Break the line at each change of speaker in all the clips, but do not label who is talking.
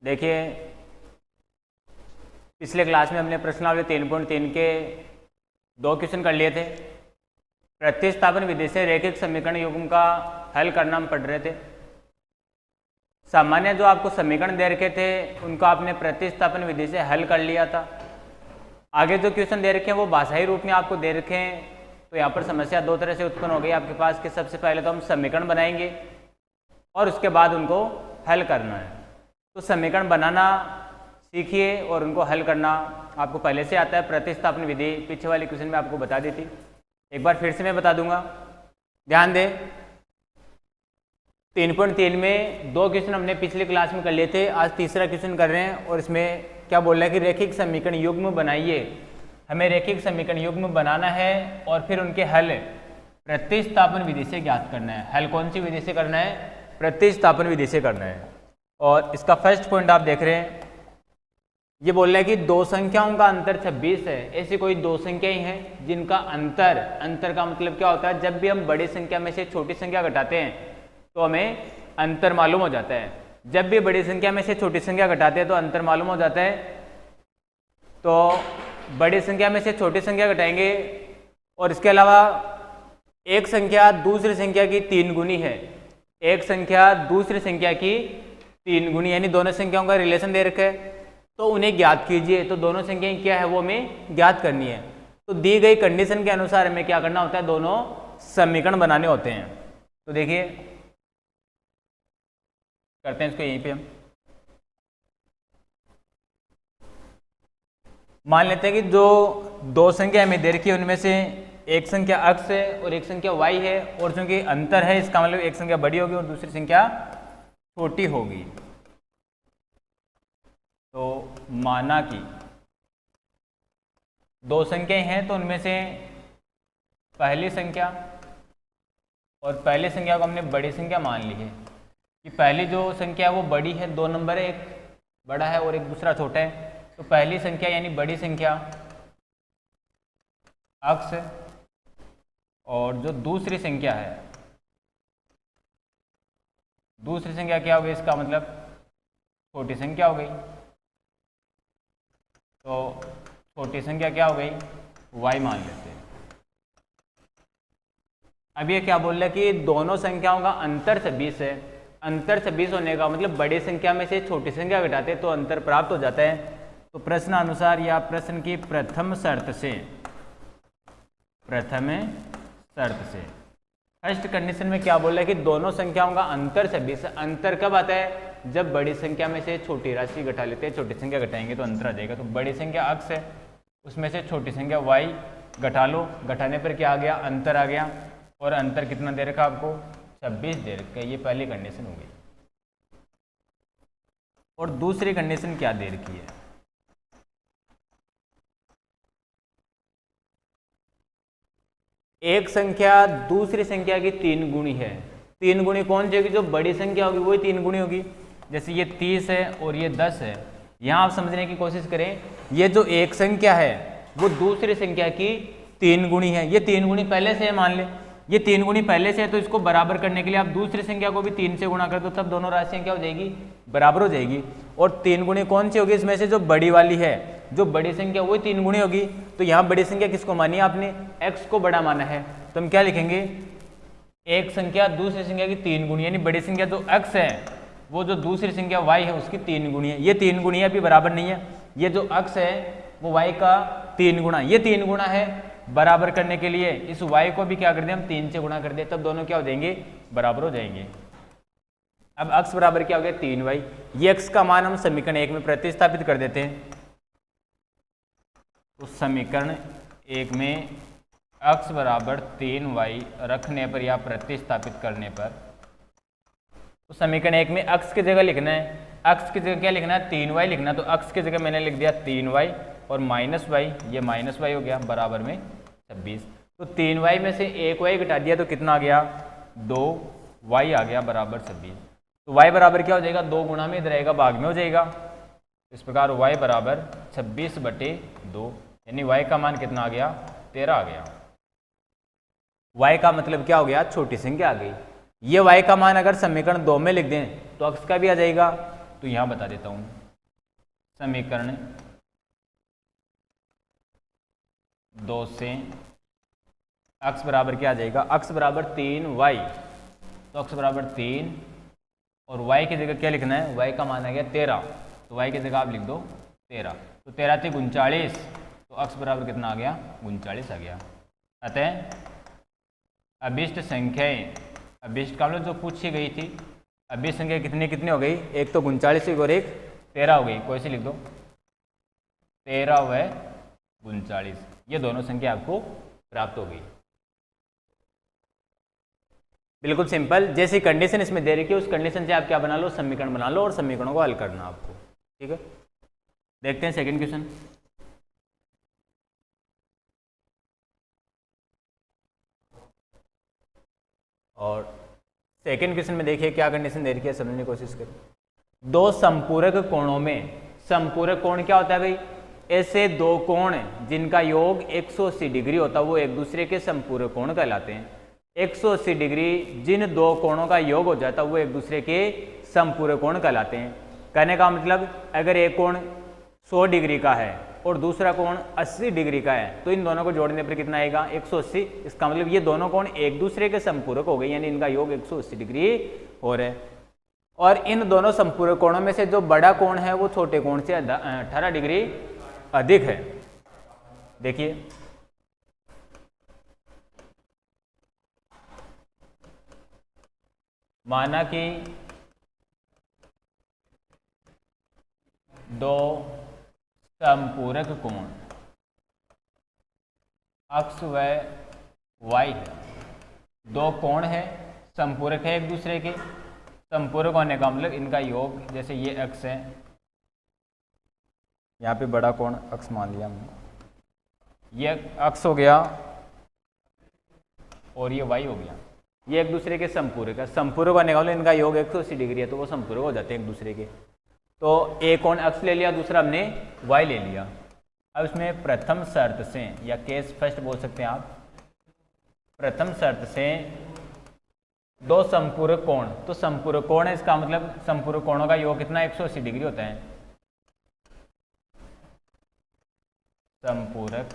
देखिए पिछले क्लास में हमने प्रश्नावली 3.3 के 2 क्वेश्चन कर लिए थे। प्रतिस्थापन विधि से रैखिक समीकरण युग्म का हल करना हम पढ़ रहे थे। सामान्य जो आपको समीकरण दे रखे थे उनको आपने प्रतिस्थापन विधि से हल कर लिया था। आगे जो क्वेश्चन दे रखे हैं वो भाषाई रूप में आपको दे रखे हैं, तो यहाँ पर समस्या दो तरह से उत्पन्न हो गई आपके पास कि सबसे पहले तो हम समीकरण बनाएंगे और उसके बाद उनको हल करना है। तो समीकरण बनाना सीखिए और उनको हल करना आपको पहले से आता है। प्रतिस्थापन विधि पीछे वाले क्वेश्चन में आपको बता दी थी, एक बार फिर से मैं बता दूंगा। ध्यान दें, 3.3 में 2 क्वेश्चन हमने पिछली क्लास में कर लिए थे, आज तीसरा क्वेश्चन कर रहे हैं और इसमें क्या बोल रहा है कि रैखिक समीकरण युग्म बनाइए। हमें रैखिक समीकरण युग्म बनाना है और फिर उनके हल प्रतिस्थापन विधि से ज्ञात करना है। हल कौन सी विधि से करना है? प्रतिस्थापन विधि से करना है। और इसका फर्स्ट पॉइंट आप देख रहे हैं, ये बोल रहा है कि दो संख्याओं का अंतर 26 है। ऐसी कोई दो संख्याएं हैं जिनका अंतर का मतलब क्या होता है? जब भी हम बड़ी संख्या में से छोटी संख्या घटाते हैं तो हमें अंतर मालूम हो जाता है। जब भी बड़ी संख्या में से छोटी संख्या घटाते हैं तो अंतर मालूम हो जाता है। तो बड़ी संख्या में से छोटी संख्या घटाएंगे और इसके अलावा एक संख्या दूसरी संख्या की 3 गुनी है। एक संख्या दूसरी संख्या की 3 गुनी, यानी दोनों संख्याओं का रिलेशन दे रखा है, तो उन्हें ज्ञात कीजिए। तो दोनों संख्याएं क्या है वो हमें ज्ञात करनी है। तो दी गई कंडीशन के अनुसार हमें क्या करना होता है? दोनों समीकरण बनाने होते हैं। तो देखिए करते हैं इसको यहीं पे हम मान लेते हैं कि जो दो संख्या हमें दे रखी है उनमें से एक संख्या x है और एक संख्या y है, और चूंकि अंतर है इसका मतलब एक संख्या बड़ी होगी और दूसरी संख्या छोटी होगी। तो माना कि दो संख्याएं हैं तो उनमें से पहली संख्या और पहली संख्या को हमने बड़ी संख्या मान ली है कि पहली जो संख्या है वो बड़ी है, 2 नंबर है, एक बड़ा है और एक दूसरा छोटा है। तो पहली संख्या यानी बड़ी संख्या x है और जो दूसरी संख्या है, दूसरी संख्या क्या हो गई? इसका मतलब छोटी संख्या हो गई। तो छोटी संख्या क्या हो गई? y मान लेते हैं। अब ये क्या बोल रहा है कि दोनों संख्याओं का अंतर 26 है। अंतर 26 होने का मतलब बड़ी संख्या में से छोटी संख्या घटाते तो अंतर प्राप्त हो जाता है। तो प्रश्न अनुसार या प्रश्न की प्रथम शर्त से फर्स्ट कंडीशन में क्या बोल रहा है कि दोनों संख्याओं का अंतर 26 है। अंतर कब आता है? जब बड़ी संख्या में से छोटी राशि घटा लेते हैं, छोटी संख्या घटाएंगे तो अंतर आ जाएगा। तो बड़ी संख्या x है, उसमें से छोटी संख्या y घटा लो, घटाने पर क्या आ गया? अंतर आ गया। और अंतर कितना दे रखा आपको? 26 दे रखा है। ये पहली कंडीशन हो गई। और दूसरी कंडीशन क्या दे रखी है? एक संख्या दूसरी संख्या की 3 गुणी है। 3 गुणी कौन सी होगी? जो बड़ी संख्या होगी वही 3 गुणी होगी। जैसे ये 30 है और ये 10 है। यहाँ आप समझने की कोशिश करें, ये जो एक संख्या है वो दूसरी संख्या की 3 गुणी है। ये 3 गुणी पहले से है, मान ले ये 3 गुणी पहले से है, तो इसको बराबर करने के लिए आप दूसरी संख्या को भी 3 से गुणा कर दो, तब दोनों राशियां क्या हो जाएगी? बराबर हो जाएगी। और 3 गुणी कौन सी होगी? इसमें से जो बड़ी वाली है, जो बड़ी संख्या वही 3 गुणी होगी। तो यहाँ बड़ी संख्या किसको मानी है आपने? x को बड़ा माना है। तो हम क्या लिखेंगे? एक संख्या दूसरी संख्या की 3 गुणी, यानी बड़ी संख्या जो x है वो जो दूसरी संख्या y है उसकी 3 गुणी है। ये 3 गुणी अभी बराबर नहीं है। ये जो x है वो y का 3 गुणा, ये 3 गुणा है। बराबर करने के लिए इस y को भी क्या कर दें? हम 3 से गुणा कर दें, तब दोनों क्या हो जाएंगे? बराबर हो जाएंगे। अब x बराबर क्या हो गया? 3y। ये x का मान हम समीकरण 1 में प्रतिस्थापित कर देते हैं। तो समीकरण 1 में x बराबर 3y रखने पर या प्रतिस्थापित करने पर, तो समीकरण 1 में x की जगह लिखना है। x की जगह क्या लिखना है? 3y लिखना। तो x की जगह मैंने लिख दिया 3y और माइनस y, ये माइनस y हो गया, बराबर में 26। तो 3y में से 1y घटा दिया तो कितना आ गया? 2y आ गया, बराबर 26। तो y बराबर क्या हो जाएगा? 2 गुणा में इधर आएगा, भाग में हो जाएगा। इस प्रकार y बराबर 26/2, यानी y का मान कितना आ गया? 13 आ गया। y का मतलब क्या हो गया? छोटी संख्या आ गई। ये y का मान अगर समीकरण 2 में लिख दें तो x का भी आ जाएगा। तो यहाँ बता देता हूँ। समीकरण 2 से x बराबर क्या आ जाएगा, x बराबर 3y, तो x बराबर 3 और y की जगह क्या लिखना है, y का मान आ गया 13, तो y की जगह आप लिख दो 13, तो 13 थी 39, तो x बराबर कितना आ गया, 39 आ गया। अतः अभिष्ट संख्याएं, अभिष्ट का मतलब जो पूछी गई थी, अभिष्ट संख्या कितनी हो गई, एक तो 39 और एक 13 हो गई, कोई सी लिख दो 13 व 39, ये दोनों संख्या आपको प्राप्त हो गई। बिल्कुल सिंपल, जैसी कंडीशन इसमें दे रखी है उस कंडीशन से आप क्या बना लो, समीकरण बना लो और समीकरणों को हल करना आपको। ठीक है, देखते हैं सेकंड क्वेश्चन। और सेकंड क्वेश्चन में देखिए क्या कंडीशन दे रखी है, समझने की कोशिश करें। दो संपूरक कोणों में, संपूरक कोण क्या होता है भाई, ऐसे दो कोण जिनका योग 180 डिग्री होता है वो एक दूसरे के संपूरक कोण कहलाते हैं। 180 डिग्री जिन दो कोणों का योग हो जाता है वो एक दूसरे के संपूरक कोण कहलाते हैं। कहने का मतलब अगर एक कोण 100 डिग्री का है और दूसरा कोण 80 डिग्री का है तो इन दोनों को जोड़ने पर कितना आएगा, 180। इसका मतलब ये दोनों कोण एक दूसरे के संपूरक हो गए, यानी इनका योग 180 डिग्री हो रहा है। और इन दोनों संपूरक कोणों में से जो बड़ा कोण है वो छोटे कोण से 18 डिग्री अधिक है। देखिए माना कि दो संपूरक कोण x व y है, दो कोण है, संपूरक है एक दूसरे के, संपूरक होने का मतलब इनका योग, जैसे ये x है, यहाँ पे बड़ा कोण x मान लिया हमने, ये x हो गया और ये y हो गया, ये एक दूसरे के संपूरक है। संपूरक होने का मतलब इनका योग 180 डिग्री है तो वो संपूरक हो जाते हैं एक दूसरे के। तो एक कोण x ले लिया, दूसरा हमने y ले लिया। अब इसमें प्रथम शर्त से या केस फर्स्ट बोल सकते हैं आप, प्रथम शर्त से दो संपूरक कोण, तो संपूरक कोण है इसका मतलब संपूरक कोणों का योग कितना 180 डिग्री होता है। संपूरक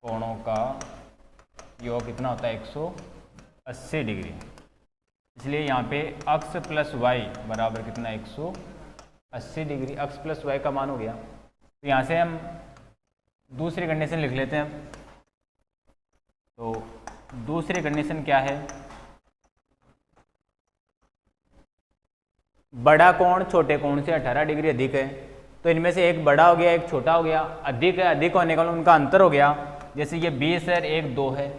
कोणों का योग कितना होता है 180 डिग्री, इसलिए यहाँ पे x प्लस वाई बराबर कितना 180 डिग्री, x प्लस वाई का मान हो गया। तो यहाँ से हम दूसरी कंडीशन लिख लेते हैं। तो दूसरी कंडीशन क्या है, बड़ा कोण छोटे कोण से 18 डिग्री अधिक है, तो इनमें से एक बड़ा हो गया एक छोटा हो गया, अधिक है, अधिक होने का उनका अंतर हो गया, जैसे ये 20 है एक 2 है,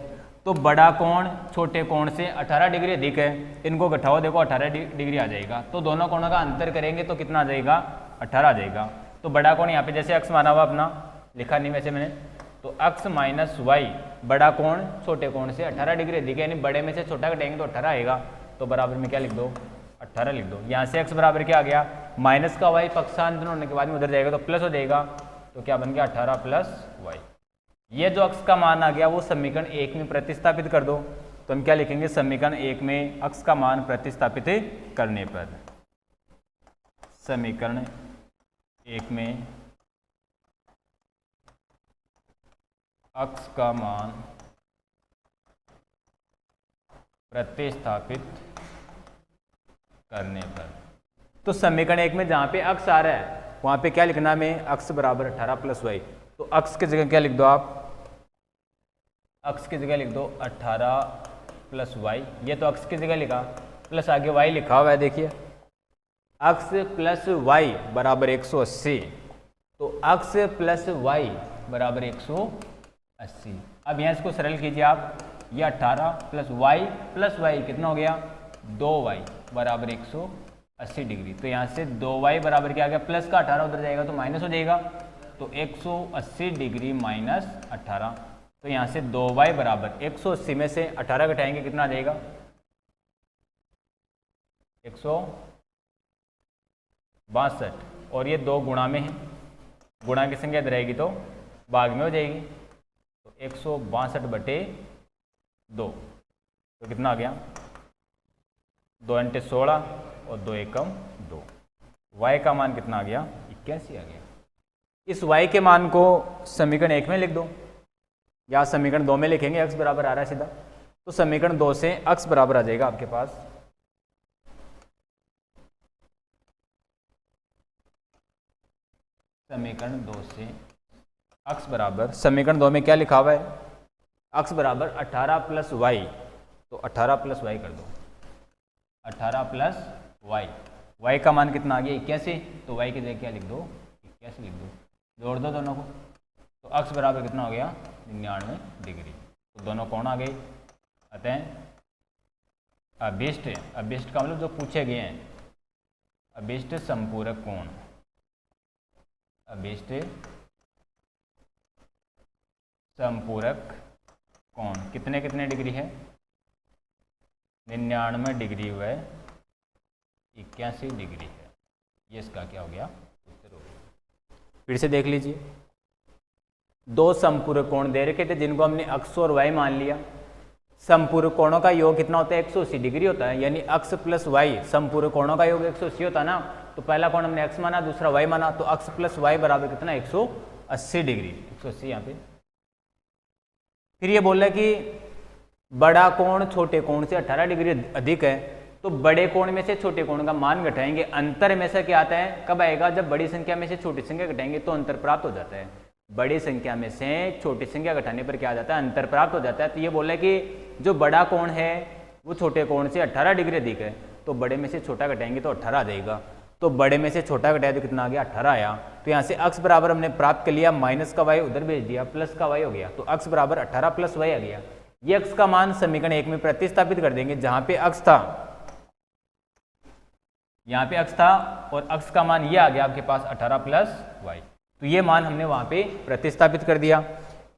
तो बड़ा कोण छोटे कोण से 18 डिग्री अधिक है, इनको घटाओ देखो 18 डिग्री आ जाएगा, तो दोनों कोणों का अंतर करेंगे तो कितना आ जाएगा 18 आ जाएगा। तो बड़ा कोण यहाँ पे जैसे x माना हुआ अपना, लिखा नहीं वैसे मैंने, तो x माइनस वाई, बड़ा कोण छोटे कोण से 18 डिग्री अधिक है, यानी बड़े में से छोटा घटाएंगे तो 18 आएगा, तो बराबर में क्या लिख दो 18 लिख दो। यहाँ से x बराबर क्या आ गया, माइनस का y पक्षांतर होने के बाद में उधर जाएगा तो प्लस हो जाएगा, तो क्या बन गया 18 प्लस वाई। ये जो x का मान आ गया वो समीकरण 1 में प्रतिस्थापित कर दो, तो हम क्या लिखेंगे, समीकरण 1 में x का मान प्रतिस्थापित करने पर, समीकरण 1 में x का मान प्रतिस्थापित करने पर, तो समीकरण 1 में जहाँ पे x आ रहा है वहाँ पे क्या लिखना है, x बराबर 18 प्लस वाई, तो x की जगह क्या लिख दो आप, x की जगह लिख दो 18 प्लस वाई, ये तो x की जगह लिखा, प्लस आगे y लिखा हुआ है, देखिए x प्लस वाई बराबर 180, तो x प्लस वाई बराबर 180। अब यहाँ इसको सरल कीजिए आप, ये 18 प्लस वाई कितना हो गया 2y बराबर 180 डिग्री, तो यहाँ से 2y बराबर क्या आ गया, प्लस का 18 उधर जाएगा तो माइनस हो जाएगा, तो 180 डिग्री माइनस 18, तो यहाँ से 2y बराबर 180 में से 18 घटाएंगे कितना आ जाएगा 162, और ये 2 गुणा में है, गुणा की संख्या इधर रहेगी तो भाग में हो जाएगी, तो 162/2, तो कितना आ गया 2 × 16 और 2 एकम 2। y का मान कितना आ गया? 81 आ गया। इस y के मान को समीकरण 1 में लिख दो या समीकरण 2 में लिखेंगे, x बराबर आ रहा है सीधा, तो समीकरण 2 से x बराबर आ जाएगा आपके पास समीकरण 2 से x बराबर, समीकरण 2 में क्या लिखा हुआ है? x बराबर 18 प्लस वाई, तो 18 प्लस वाई कर दो, 18 प्लस वाई, वाई का मान कितना आ गया? 81, तो वाई की जगह क्या लिख दो? 81 लिख दो, जोड़ दो दोनों को, तो x बराबर कितना हो गया? 99 डिग्री। तो दोनों कोण आ गए। अतः अभिष्ट, अभिष्ट का मतलब जो पूछे गए हैं, अभिष्ट संपूरक कोण, अभिष्ट संपूरक कोण कितने कितने डिग्री है? 99 डिग्री व 81 डिग्री है। ये इसका क्या हो गया? उत्तर हो गया। फिर से देख लीजिए, दो संपूरक कोण दे रखे थे जिनको हमने x और y मान लिया। संपूरक कोणों का योग कितना होता है? 180 डिग्री होता है, यानी x प्लस वाई, संपूरक कोणों का योग 180 होता है ना। तो पहला कोण हमने x माना, दूसरा y माना, तो x प्लस वाई बराबर कितना? 180 डिग्री, 180 यहाँ पे। फिर ये बोल रहा है कि बड़ा कोण छोटे कोण से 18 डिग्री अधिक है, तो बड़े कोण में से छोटे कोण का मान घटाएंगे। अंतर में से क्या आता है? कब आएगा? जब बड़ी संख्या में से छोटी संख्या घटाएंगे तो अंतर प्राप्त हो जाता है। बड़ी संख्या में से छोटी संख्या घटाने पर क्या आ जाता है? अंतर प्राप्त हो जाता है। तो ये बोला कि जो बड़ा कोण है वो छोटे कोण से 18 डिग्री अधिक है, तो बड़े में से छोटा घटाएंगे तो 18 आ जाएगा। तो बड़े में से छोटा घटाया तो कितना आ गया? 18 आया। तो यहाँ से x बराबर हमने प्राप्त कर लिया, माइनस का y उधर भेज दिया, प्लस का y हो गया, तो x बराबर 18 प्लस y आ गया। ये x का मान समीकरण 1 में प्रतिस्थापित कर देंगे, जहां पे x था, यहाँ पे x था और x का मान ये आ गया आपके पास 18 प्लस y। तो ये मान हमने वहां पे प्रतिस्थापित कर दिया,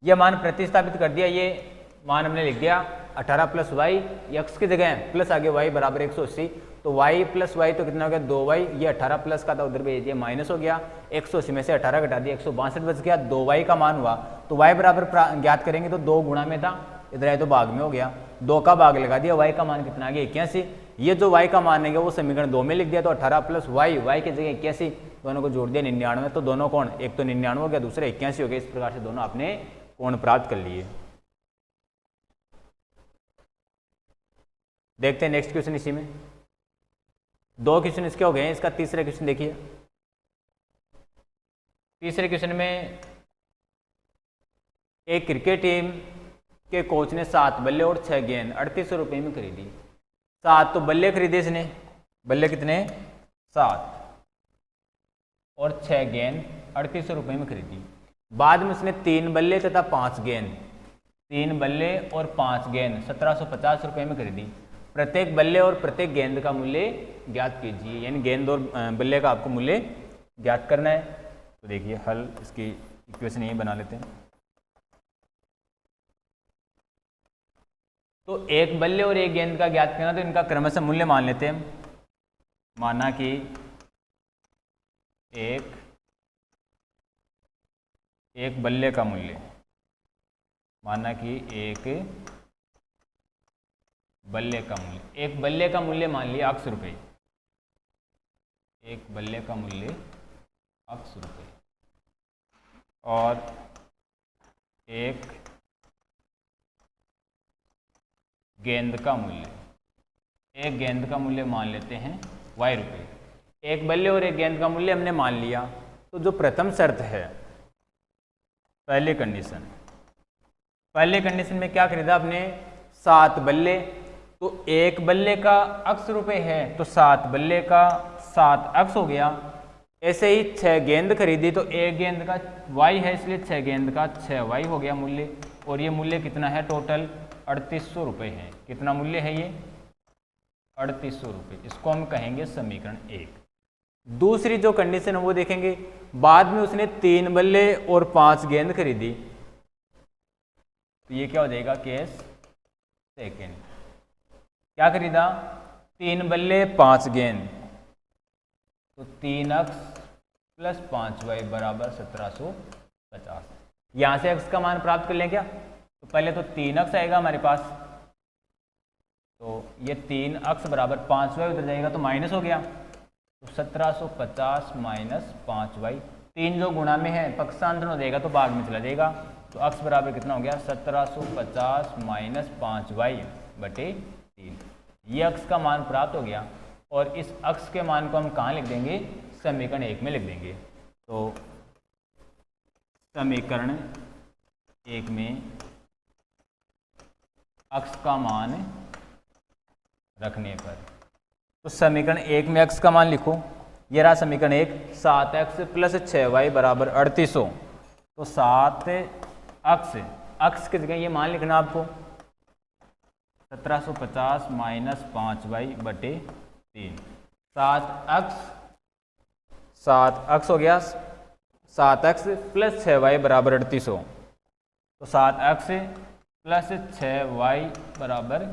ये मान प्रतिस्थापित कर दिया, ये मान हमने लिख दिया 18 प्लस वाई, x की जगह प्लस आगे y बराबर 180, तो y प्लस वाई तो कितना हो गया? 2y, ये 18 प्लस का था उधर भेज दिया, माइनस हो गया, 180 में से 18 घटा दिया, 162 बच गया, 2y का मान हुआ। तो y बराबर ज्ञात करेंगे तो 2 गुणा में था, इधर आए तो भाग में हो गया, 2 का भाग लगा दिया, y का मान कितना आ गया? 81। ये जो y का मान है वो समीकरण 2 में लिख दिया, तो 18 प्लस y की जगह 81, दोनों को जोड़ दिया 99, तो दोनों कोण, एक तो 99 हो गया, दूसरा 81 हो गया। इस प्रकार से दोनों आपने कोण प्राप्त कर लिए। देखते हैं नेक्स्ट क्वेश्चन। इसी में 2 क्वेश्चन इसके हो गए हैं, इसका तीसरा क्वेश्चन देखिए। तीसरे क्वेश्चन में एक क्रिकेट टीम के कोच ने 7 बल्ले और 6 गेंद 3800 रुपये में खरीदी। 7 तो बल्ले खरीदे इसने, बल्ले कितने? 7, और 6 गेंद 3800 रुपये में खरीदी। बाद में उसने 3 बल्ले तथा 5 गेंद, 3 बल्ले और 5 गेंद 1750 रुपये में खरीदी। प्रत्येक बल्ले और प्रत्येक गेंद का मूल्य ज्ञात कीजिए, यानी गेंद और बल्ले का आपको मूल्य ज्ञात करना है। तो देखिए हल, इसकी इक्वेशन यही बना लेते हैं। तो एक बल्ले और एक गेंद का ज्ञात करना, तो इनका क्रमशः मूल्य मान लेते हैं। माना कि एक बल्ले का मूल्य, माना कि एक बल्ले का मूल्य, एक बल्ले का मूल्य मान लिया 800 रुपये, एक बल्ले का मूल्य 800 रुपये, और एक गेंद का मूल्य, एक गेंद का मूल्य मान लेते हैं y रुपये। एक बल्ले और एक गेंद का मूल्य हमने मान लिया, तो जो प्रथम शर्त है, पहली कंडीशन, पहले कंडीशन में क्या खरीदा आपने? 7 बल्ले, तो एक बल्ले का x रुपये है, तो 7 बल्ले का 7x हो गया। ऐसे ही 6 गेंद खरीदी, तो एक गेंद का y है, इसलिए 6 गेंद का 6y हो गया मूल्य, और ये मूल्य कितना है? टोटल 3800 रुपये है। कितना मूल्य है ये? 3800 रुपये। इसको हम कहेंगे समीकरण 1। दूसरी जो कंडीशन है वो देखेंगे, बाद में उसने 3 बल्ले और 5 गेंद खरीदी, तो ये क्या हो जाएगा? Case second. क्या खरीदा? 3 बल्ले 5 गेंद, तो 3x प्लस 5y बराबर 1750। यहाँ से x का मान प्राप्त कर लें क्या? तो पहले तो 3x आएगा हमारे पास, तो ये 3 अक्स बराबर 5y उधर जाएगा तो माइनस हो गया, तो 1750 माइनस 5y, 3 जो गुणा में है पक्षांतर हो जाएगा तो भाग में चला जाएगा, तो अक्स बराबर कितना हो गया 1750 माइनस 5y बटे 3। ये अक्स का मान प्राप्त हो गया और इस अक्स के मान को हम कहाँ लिख देंगे, समीकरण 1 में लिख देंगे। तो समीकरण 1 में अक्स का मान रखने पर, तो समीकरण 1 में अक्स का मान लिखो, ये रहा समीकरण 1, 7x प्लस 6y बराबर 3800। तो 7 अक्स की जगह ये मान लिखना आपको 1750 माइनस 5y बटे 3। 7 अक्स हो गया 7x प्लस 6y बराबर 3800, तो 7x प्लस 6y बराबर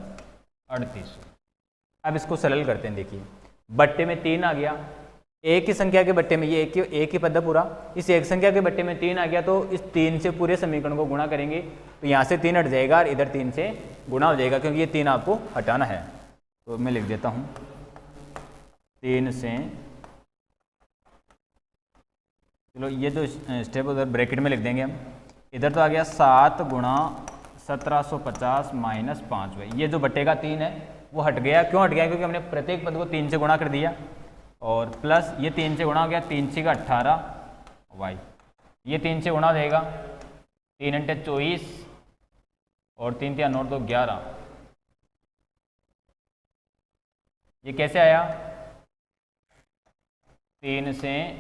3800। अब इसको सरल करते हैं, देखिए बट्टे में 3 आ गया, एक ही संख्या के बट्टे में ये एक ही पद है पूरा, इस एक संख्या के बट्टे में 3 आ गया, तो इस 3 से पूरे समीकरण को गुणा करेंगे तो यहाँ से 3 हट जाएगा और इधर 3 से गुणा हो जाएगा, क्योंकि ये 3 आपको हटाना है। तो मैं लिख देता हूँ 3 से, चलो ये जो स्टेप उधर ब्रैकेट में लिख देंगे हम, इधर तो आ गया 7 गुणा 1750 माइनस 5y, ये जो बट्टे का 3 है वो हट गया। क्यों हट गया, क्योंकि हमने प्रत्येक पद को 3 से गुणा कर दिया, और प्लस ये 3 से गुणा हो गया, 3 6 का 18y, ये 3 से गुणा हो जाएगा, 3 × 24 और 3 3 9 तो 11। ये कैसे आया, 3 से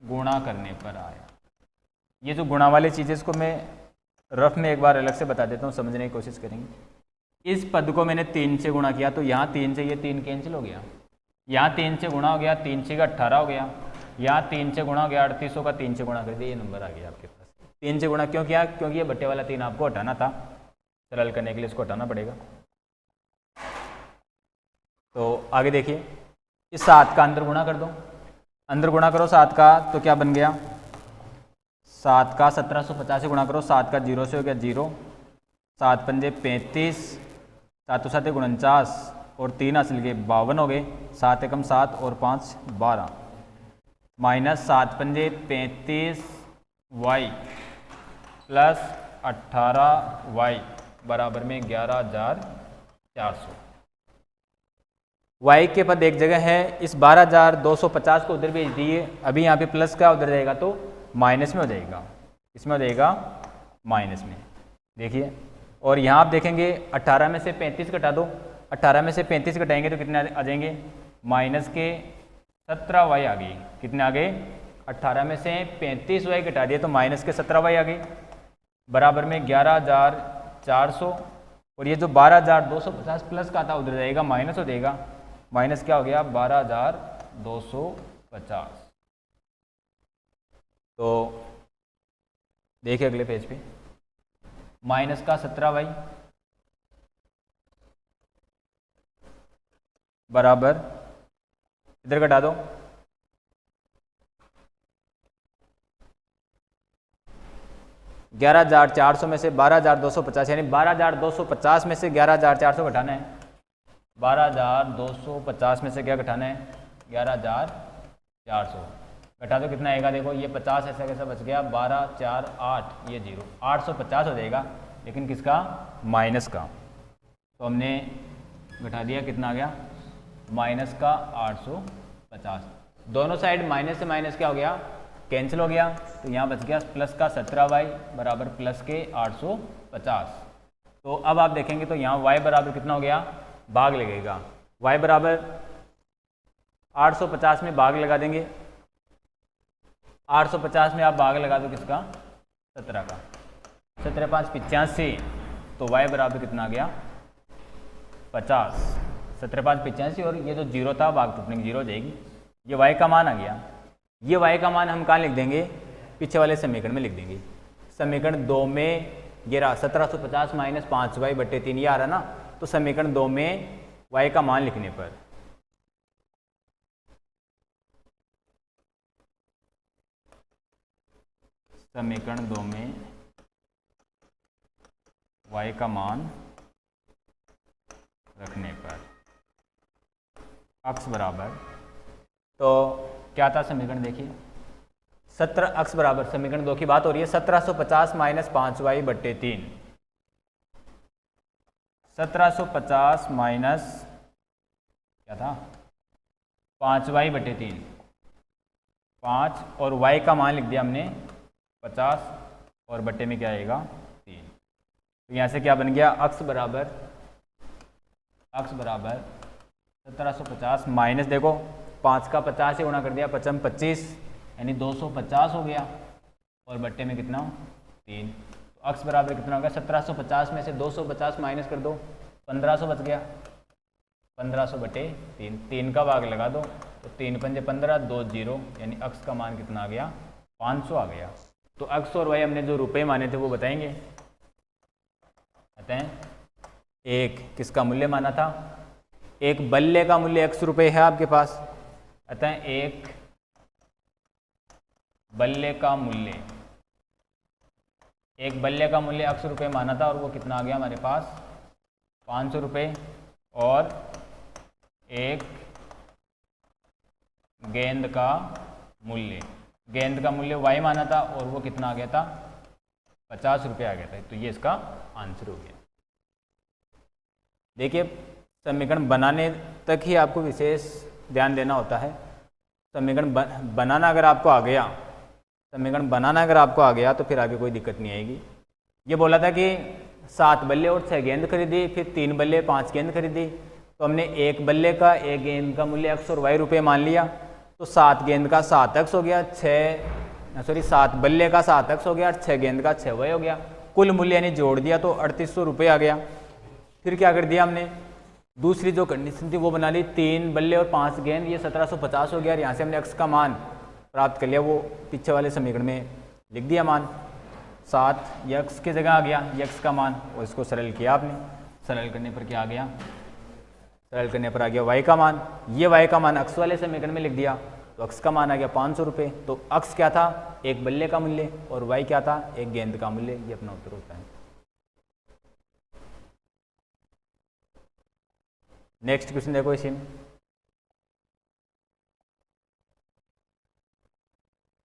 गुणा करने पर आया। ये जो गुणा वाली चीज़ है इसको मैं रफ में एक बार अलग से बता देता हूँ, समझने की कोशिश करेंगे। इस पद को मैंने 3 से गुणा किया तो यहाँ 3 से ये 3 कैंसिल हो गया, यहाँ 3 से गुणा हो गया, 3 6 का 18 हो गया, यहाँ 3 से गुणा हो गया, 3800 का 3 से गुणा कर दिया, ये नंबर आ गया आपके पास। 3 से गुणा क्यों किया, क्योंकि ये बट्टे वाला 3 आपको हटाना था, सरल करने के लिए इसको हटाना पड़ेगा। तो आगे देखिए, इस 7 का अंदर गुणा कर दो, अंदर गुणा करो 7 का, तो क्या बन गया, 7 का 1750 से गुणा करो, 7 का 0 से हो गया 0, 7 पंजे 35, 7 7 49 और 3 असल के 52 हो गए, 7 एकम 7 और 5 12, माइनस 7 पंजे 35y प्लस 18y बराबर में 11,400। y के पद एक जगह है, इस 12,250 को उधर भेज दिए, अभी यहाँ पे प्लस का उधर जाएगा तो माइनस में हो जाएगा, इसमें हो जाएगा माइनस में, देखिए। और यहाँ आप देखेंगे 18 में से 35 घटा दो, 18 में से 35 घटाएंगे तो कितने आ जाएंगे, माइनस के 17y आ गई, कितने आ गए, 18 में से 35y घटा दिए तो माइनस के 17y आ गई, बराबर में 11,400। और ये जो 12,250 प्लस का था उधर जाएगा माइनस हो जाएगा, माइनस क्या हो गया 12,250। तो देखिए अगले पेज पे, माइनस का 17y बराबर, इधर घटा दो, ग्यारह 11,400 में से 12,250, यानी 12,250 में से 11,400 घटाना है, 12,250 में से क्या घटाना है, 11,400 घटा दो, कितना आएगा, देखो ये 50 ऐसा कैसा बच गया, 12 4 8, ये 0, 850 हो जाएगा, लेकिन किसका, माइनस का। तो हमने घटा दिया, कितना आ गया, माइनस का 850। दोनों साइड माइनस से माइनस क्या हो गया, कैंसिल हो गया, तो यहाँ बच गया प्लस का 17y बराबर प्लस के 850। तो अब आप देखेंगे तो यहाँ y बराबर कितना हो गया, भाग लगेगा, y बराबर 850 में भाग लगा देंगे, 850 में आप भाग लगा दो किसका, 17 का, 17 5 85, तो y बराबर कितना आ गया, 50, 17 5 85, और ये जो 0 था भाग टूटने की 0 हो जाएगी, ये y का मान आ गया। ये y का मान हम कहाँ लिख देंगे, पीछे वाले समीकरण में लिख देंगे। समीकरण 2 में ये रहा 1750 माइनस 5y बटे 3, ये आ रहा ना, तो समीकरण 2 में y का मान लिखने पर समीकरण 2 में y का मान अक्स बराबर, तो क्या था समीकरण देखिए 17 अक्स बराबर, समीकरण 2 की बात हो रही है, 1750 माइनस 5y/3, 1750 माइनस क्या था 5y/3, 5 और y का मान लिख दिया हमने 50 और बट्टे में क्या आएगा 3। तो यहाँ से क्या बन गया अक्स बराबर 1750 माइनस देखो 5 का 50 से गुणा कर दिया 5 25 यानी 250 हो गया और बट्टे में कितना 3। तो अक्स बराबर कितना होगा 1750 में से 250 माइनस कर दो 1500 बच गया, 1500/3, 3 का भाग लगा दो तो 3 पंजे 15, 2 0 यानी अक्स का मान कितना आ गया 500 आ गया। तो अक्स और वाई हमने जो रुपए माने थे वो बताएंगे। कहते हैं एक किसका मूल्य माना था, एक बल्ले का मूल्य x रुपये है आपके पास, अतः एक बल्ले का मूल्य x रुपये माना था और वो कितना आ गया हमारे पास 500 रुपये, और एक गेंद का मूल्य y माना था और वो कितना आ गया था 50 रुपये आ गया था। तो ये इसका आंसर हो गया। देखिए समीकरण बनाने तक ही आपको विशेष ध्यान देना होता है। समीकरण बनाना अगर आपको आ गया तो फिर आगे कोई दिक्कत नहीं आएगी। ये बोला था कि 7 बल्ले और 6 गेंद खरीदी, फिर 3 बल्ले 5 गेंद खरीदी, तो हमने एक बल्ले का एक गेंद का मूल्य x और y रुपये मान लिया, तो 7 गेंद का 7x हो गया, 7 बल्ले का 7x हो गया, 6 गेंद का 6y हो गया, कुल मूल्य यानी जोड़ दिया तो 3800 रुपये आ गया। फिर क्या कर दिया हमने, दूसरी जो कंडीशन थी वो बना ली, 3 बल्ले और 5 गेंद, ये 1750 हो गया और यहाँ से हमने x का मान प्राप्त कर लिया, वो पीछे वाले समीकरण में लिख दिया मान 7, ये x की जगह आ गया ये x का मान, और इसको सरल किया आपने, सरल करने पर क्या आ गया, सरल करने पर आ गया y का मान, ये y का मान x वाले समीकरण में लिख दिया तो x का मान आ गया 500 रुपये। तो x क्या था, एक बल्ले का मूल्य, और y क्या था, एक गेंद का मूल्य। ये अपना उत्तर होता है। नेक्स्ट क्वेश्चन देखो इसी में,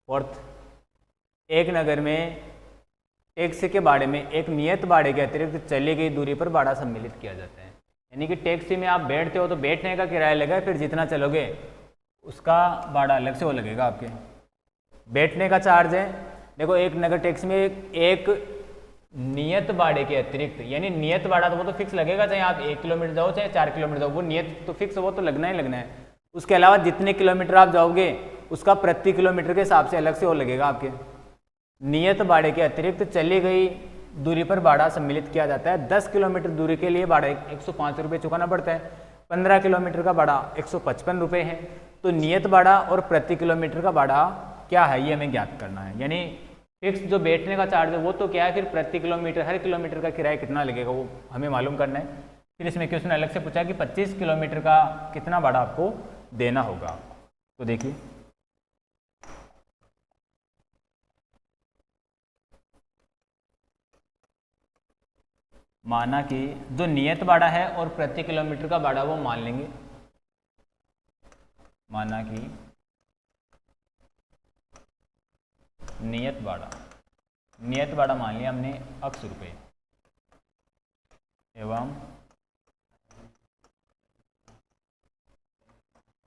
फोर्थ, एक नगर में टैक्सी के भाड़े में एक नियत भाड़े के अतिरिक्त चली गई दूरी पर भाड़ा सम्मिलित किया जाता है। यानी कि टैक्सी में आप बैठते हो तो बैठने का किराया लगेगा, फिर जितना चलोगे उसका भाड़ा अलग से वो लगेगा आपके, बैठने का चार्ज है। देखो एक नगर टैक्सी में एक नियत भाड़े के अतिरिक्त, यानी नियत भाड़ा तो वो तो फिक्स लगेगा, चाहे आप 1 किलोमीटर जाओ चाहे 4 किलोमीटर जाओ, वो नियत तो फिक्स, वो तो लगना ही लगना है। उसके अलावा जितने किलोमीटर आप जाओगे उसका प्रति किलोमीटर के हिसाब से अलग से वो लगेगा आपके। नियत भाड़े के अतिरिक्त चली गई दूरी पर भाड़ा सम्मिलित किया जाता है। 10 किलोमीटर दूरी के लिए भाड़ा 105 रुपये चुकाना पड़ता है, 15 किलोमीटर का भाड़ा 155 रुपये है। तो नियत भाड़ा और प्रति किलोमीटर का भाड़ा क्या है ये हमें ज्ञात करना है। यानी फिक्स जो बैठने का चार्ज है वो तो क्या है, फिर प्रति किलोमीटर हर किलोमीटर का किराया कितना लगेगा वो हमें मालूम करना है। फिर इसमें क्वेश्चन अलग से पूछा कि 25 किलोमीटर का कितना भाड़ा आपको देना होगा। तो देखिए माना कि जो नियत भाड़ा है और प्रति किलोमीटर का भाड़ा वो मान लेंगे, माना कि नियत भाड़ा मान लिया हमने x रुपये एवं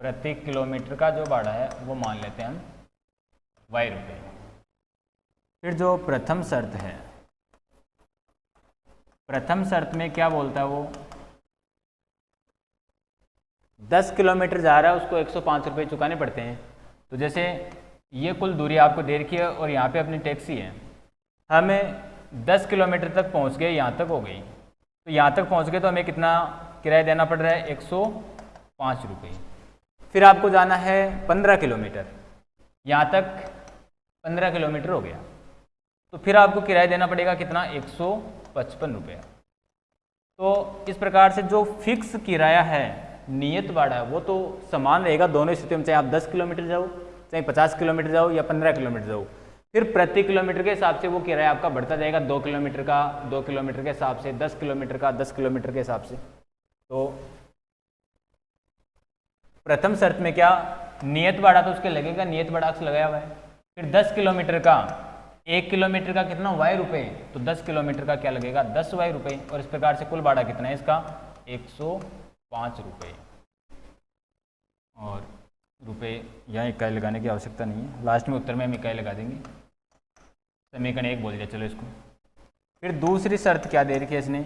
प्रति किलोमीटर का जो भाड़ा है वो मान लेते हैं हम y रुपये। फिर जो प्रथम शर्त है, प्रथम शर्त में क्या बोलता है वो, 10 किलोमीटर जा रहा है उसको 105 रुपये चुकाने पड़ते हैं। तो जैसे ये कुल दूरी आपको दे रखी है और यहाँ पे अपनी टैक्सी है, हमें 10 किलोमीटर तक पहुँच गए, यहाँ तक हो गई, तो यहाँ तक पहुँच गए तो हमें कितना किराया देना पड़ रहा है 105 रुपये। फिर आपको जाना है 15 किलोमीटर, यहाँ तक 15 किलोमीटर हो गया तो फिर आपको किराया देना पड़ेगा कितना 155 रुपये। तो इस प्रकार से जो फिक्स किराया है नियत भाड़ा है वो तो समान रहेगा दोनों स्थितियों में, चाहे आप 10 किलोमीटर जाओ चाहे 50 किलोमीटर जाओ या 15 किलोमीटर जाओ। फिर प्रति किलोमीटर के हिसाब से वो किराया आपका बढ़ता जाएगा, 2 किलोमीटर का 2 किलोमीटर के हिसाब से, 10 किलोमीटर का 10 किलोमीटर के हिसाब से। तो प्रथम शर्त में क्या, नियत भाड़ा तो उसके लगेगा, नियत भाड़ा अक्स लगाया हुआ है। फिर 10 किलोमीटर का, 1 किलोमीटर का कितना y रुपये, तो 10 किलोमीटर का क्या लगेगा 10 y रुपये। और इस प्रकार से कुल भाड़ा कितना है इसका 105 रुपये। और रुपये यहाँ इकाई लगाने की आवश्यकता नहीं है, लास्ट में उत्तर में हम इकाई लगा देंगे। समीकरण 1 बोल दिया, चलो इसको। फिर दूसरी शर्त क्या दे रखी है इसने,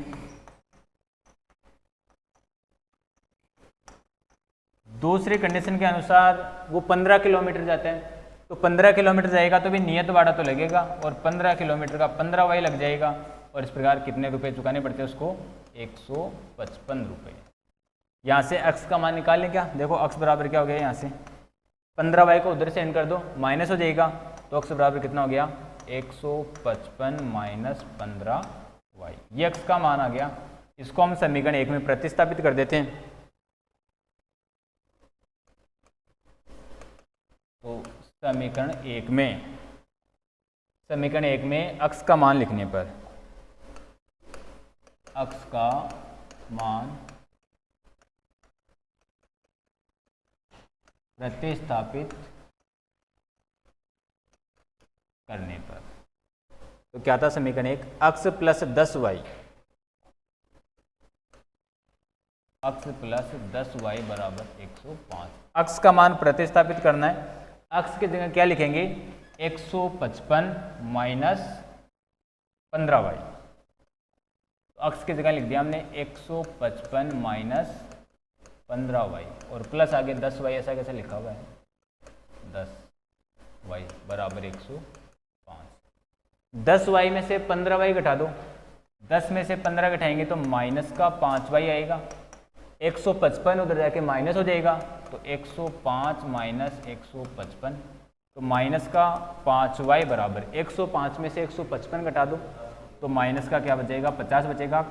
दूसरी कंडीशन के अनुसार वो 15 किलोमीटर जाता है, तो 15 किलोमीटर जाएगा तो भी नियत भाड़ा तो लगेगा, और 15 किलोमीटर का 15 y लग जाएगा। और इस प्रकार कितने रुपए चुकाने पड़ते हैं उसको 155 रुपये। यहाँ से x का मान निकाल लें क्या, देखो x बराबर क्या हो गया, यहाँ से 15 y को उधर से एंड कर दो, माइनस हो जाएगा, तो x बराबर कितना हो गया 155 माइनस 15 y, ये x का मान आ गया। इसको हम समीकरण 1 में प्रतिस्थापित कर देते हैं। तो समीकरण 1 में x का मान लिखने पर, x का मान प्रतिस्थापित करने पर, तो क्या था समीकरण 1, x plus 10y, x plus 10y बराबर 105। x का मान प्रतिस्थापित करना है, x की जगह क्या लिखेंगे 155 माइनस 15y, तो x की जगह लिख दिया हमने 155 माइनस 15y, और प्लस आगे 10y, ऐसा कैसे लिखा हुआ है 10y बराबर 105। 10y में से 15y घटा दो, 10 में से 15 घटाएंगे तो माइनस का 5y आएगा, 155 उधर जाके माइनस हो जाएगा, तो 105 माइनस 155, तो माइनस का 5y बराबर 105 में से 155 घटा दो, तो माइनस का क्या बचेगा 50 बचेगा,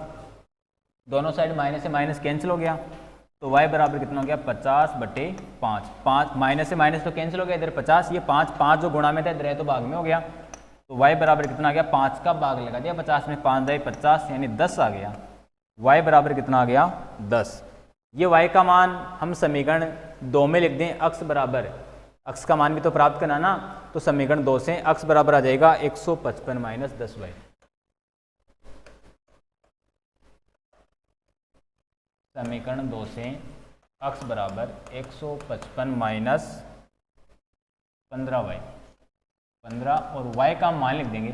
दोनों साइड माइनस से माइनस कैंसिल हो गया, तो y बराबर कितना हो गया 50/5, 5 माइनस से माइनस तो कैंसिल हो गया, इधर 50, ये 5 जो गुणा में था इधर है तो भाग में हो गया, तो y बराबर कितना आ गया 5 का भाग लगा दिया 50 में, 5 × 50 यानी 10 आ गया, y बराबर कितना आ गया 10। ये y का मान हम समीकरण 2 में लिख दें, x बराबर, x का मान भी तो प्राप्त करना ना, तो समीकरण 2 से x बराबर आ जाएगा 155 माइनस 10y। समीकरण 2 से x बराबर 155 माइनस 15y, 15, और y का मान लिख देंगे,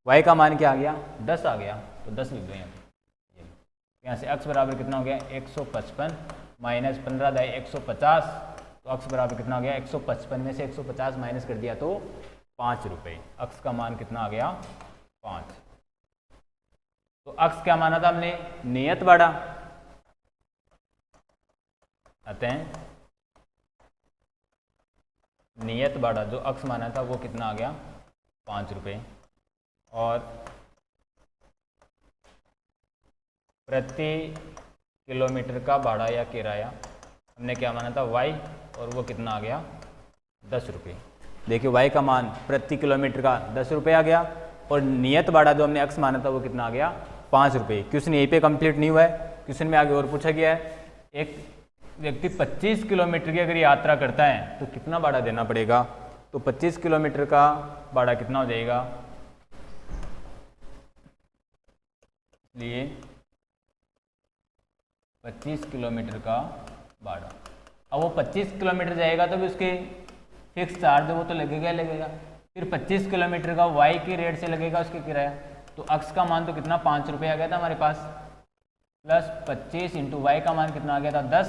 y का मान क्या आ गया 10 आ गया, तो 10 लिख दो यहाँ से x बराबर कितना हो गया 155 माइनस 15 दाई 150, तो x बराबर कितना हो गया 155 में से 150 माइनस कर दिया तो 5 रुपये, x का मान कितना आ गया 5। तो x क्या माना था हमने नियत भाड़ा, अतः नियत भाड़ा जो x माना था वो कितना आ गया 5 रुपये, और प्रति किलोमीटर का भाड़ा या किराया हमने क्या माना था y, और वो कितना आ गया 10 रुपये। देखिए y का मान प्रति किलोमीटर का 10 रुपये आ गया, और नियत भाड़ा जो हमने x माना था वो कितना आ गया 5 रुपये। क्वेश्चन यहीं पे कंप्लीट नहीं हुआ है, क्वेश्चन में आगे और पूछा गया है, एक व्यक्ति 25 किलोमीटर की अगर यात्रा करता है तो कितना भाड़ा देना पड़ेगा, तो 25 किलोमीटर का भाड़ा कितना हो जाएगा, इसलिए 25 किलोमीटर का भाड़ा। अब वो 25 किलोमीटर जाएगा तो भी उसके फिक्स चार्ज वो तो लगेगा ही लगेगा, फिर 25 किलोमीटर का y की रेट से लगेगा उसके किराया, तो x का मान तो कितना 5 रुपये आ गया था हमारे पास, प्लस 25 इंटू y का मान कितना आ गया था 10,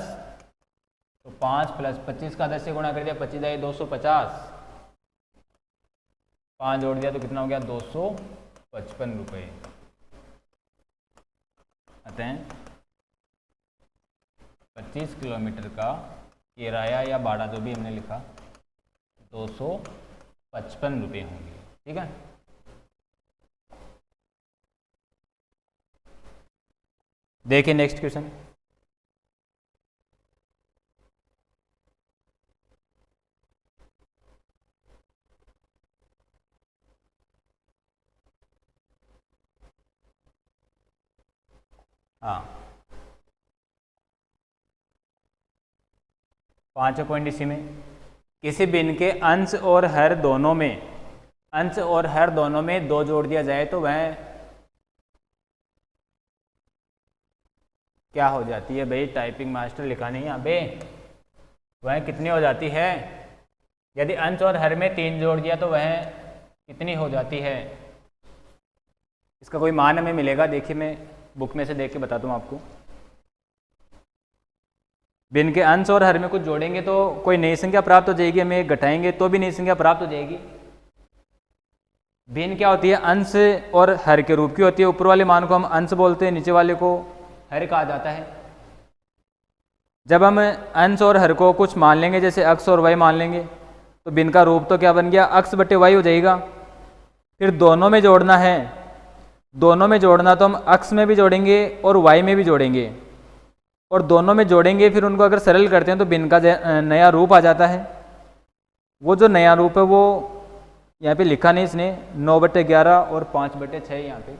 तो 5 प्लस 25 का 10 से गुणा कर दिया, 25 जाए 250, 5 जोड़ दिया तो कितना हो गया 255 रुपये। अतः 25 किलोमीटर का किराया या भाड़ा जो भी हमने लिखा 255 रुपये होंगे, ठीक है। देखिए नेक्स्ट क्वेश्चन, हाँ 5 पॉइंट इसी में, किसी भिन्न के अंश और हर दोनों में 2 जोड़ दिया जाए तो वह क्या हो जाती है भाई? टाइपिंग मास्टर लिखा नहीं यहाँ पे। वह कितनी हो जाती है? यदि अंश और हर में 3 जोड़ दिया तो वह कितनी हो जाती है? इसका कोई मान हमें मिलेगा, देखिए मैं बुक में से देख के बताता हूँ आपको। भिन्न के अंश और हर में कुछ जोड़ेंगे तो कोई नई संख्या प्राप्त हो जाएगी, हमें घटाएंगे तो भी नई संख्या प्राप्त हो जाएगी। भिन्न क्या होती है? अंश और हर के रूप की होती है। ऊपर वाले मान को हम अंश बोलते हैं, नीचे वाले को हर कहा जाता है। जब हम अंश और हर को कुछ मान लेंगे, जैसे x और y मान लेंगे, तो भिन्न का रूप तो क्या बन गया? x बटे y हो जाएगा। फिर दोनों में जोड़ना है, दोनों में जोड़ना तो हम x में भी जोड़ेंगे और y में भी जोड़ेंगे, और दोनों में जोड़ेंगे। फिर उनको अगर सरल करते हैं तो भिन्न का नया रूप आ जाता है। वो जो नया रूप है वो यहाँ पे लिखा नहीं इसने, 9/11 और 5/6 यहाँ पे।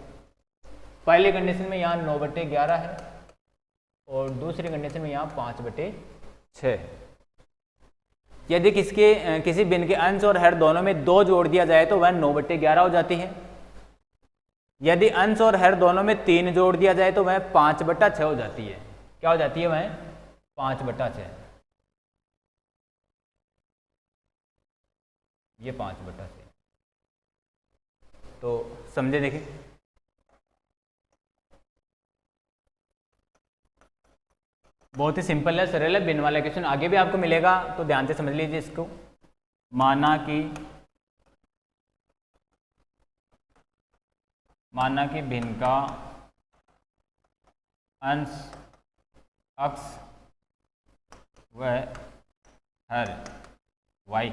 पहली कंडीशन में यहाँ 9/11 है और दूसरी कंडीशन में यहाँ 5/6 है। यदि किसी भिन्न के अंश और हर दोनों में 2 जोड़ दिया जाए तो वह 9/11 हो जाती है। यदि अंश और हर दोनों में 3 जोड़ दिया जाए तो वह 5/6 हो जाती है। क्या हो जाती है? वह 5/6। ये 5/6। तो समझे? देखिए बहुत ही सिंपल है, सरल है। भिन्न वाला क्वेश्चन आगे भी आपको मिलेगा तो ध्यान से समझ लीजिए इसको। माना कि भिन्न का अंश x व हर y,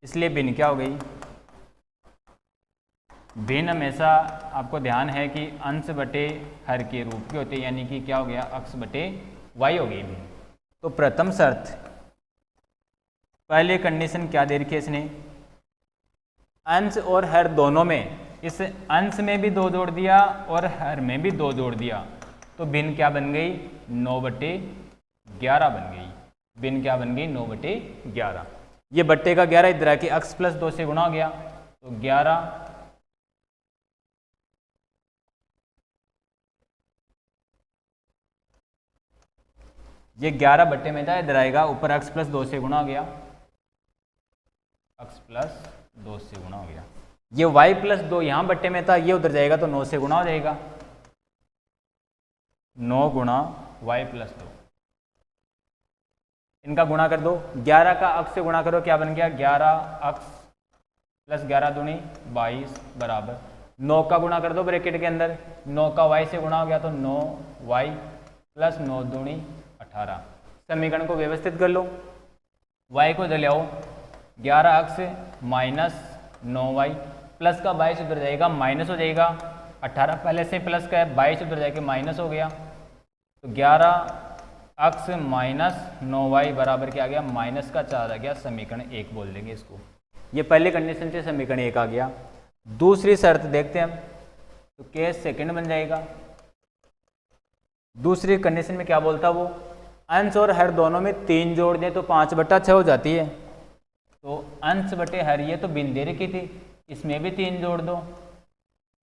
इसलिए भिन्न क्या हो गई? भिन्न हमेशा आपको ध्यान है कि अंश बटे हर के रूप की होती है, यानी कि क्या हो गया? x बटे y हो गई भिन्न। तो प्रथम शर्त, पहले कंडीशन क्या दे रखी है इसने? अंश और हर दोनों में, इस अंश में भी 2 जोड़ दिया और हर में भी 2 जोड़ दिया, तो भिन्न क्या बन गई? 9/11 बन गई। भिन्न क्या बन गई? 9/11। ये बट्टे का 11 इधर आके x + 2 से गुणा हो गया, तो 11 ये 11 बट्टे में था, इधर आएगा ऊपर x + 2 से गुणा हो गया, x + 2 से गुणा हो गया। ये y + 2 यहाँ बट्टे में था, ये उधर जाएगा तो 9 से गुणा हो जाएगा, 9 गुणा y + 2। इनका गुणा कर दो, 11 का x से गुणा करो, क्या बन गया? 11x + 11 दूनी 22 बराबर 9 का गुणा कर दो ब्रैकेट के अंदर, 9 का y से गुणा हो गया तो 9y + 9 दूनी 18। समीकरण को व्यवस्थित कर लो, y को इधर ले आओ, 11x - 9y प्लस का 22 उधर जाएगा माइनस हो जाएगा, 18 पहले से प्लस का है, 22 उधर जाके माइनस हो गया, तो 11x - 9y बराबर क्या आ गया? -4 आ गया। समीकरण 1 बोल देंगे इसको। ये पहले कंडीशन से समीकरण 1 आ गया। दूसरी शर्त देखते हैं हम, तो केस सेकंड बन जाएगा। दूसरी कंडीशन में क्या बोलता वो? अंश और हर दोनों में 3 जोड़ दें तो 5/6 हो जाती है। तो अंश बटे हर, ये तो भिन्न दे रखी थी, इसमें भी 3 जोड़ दो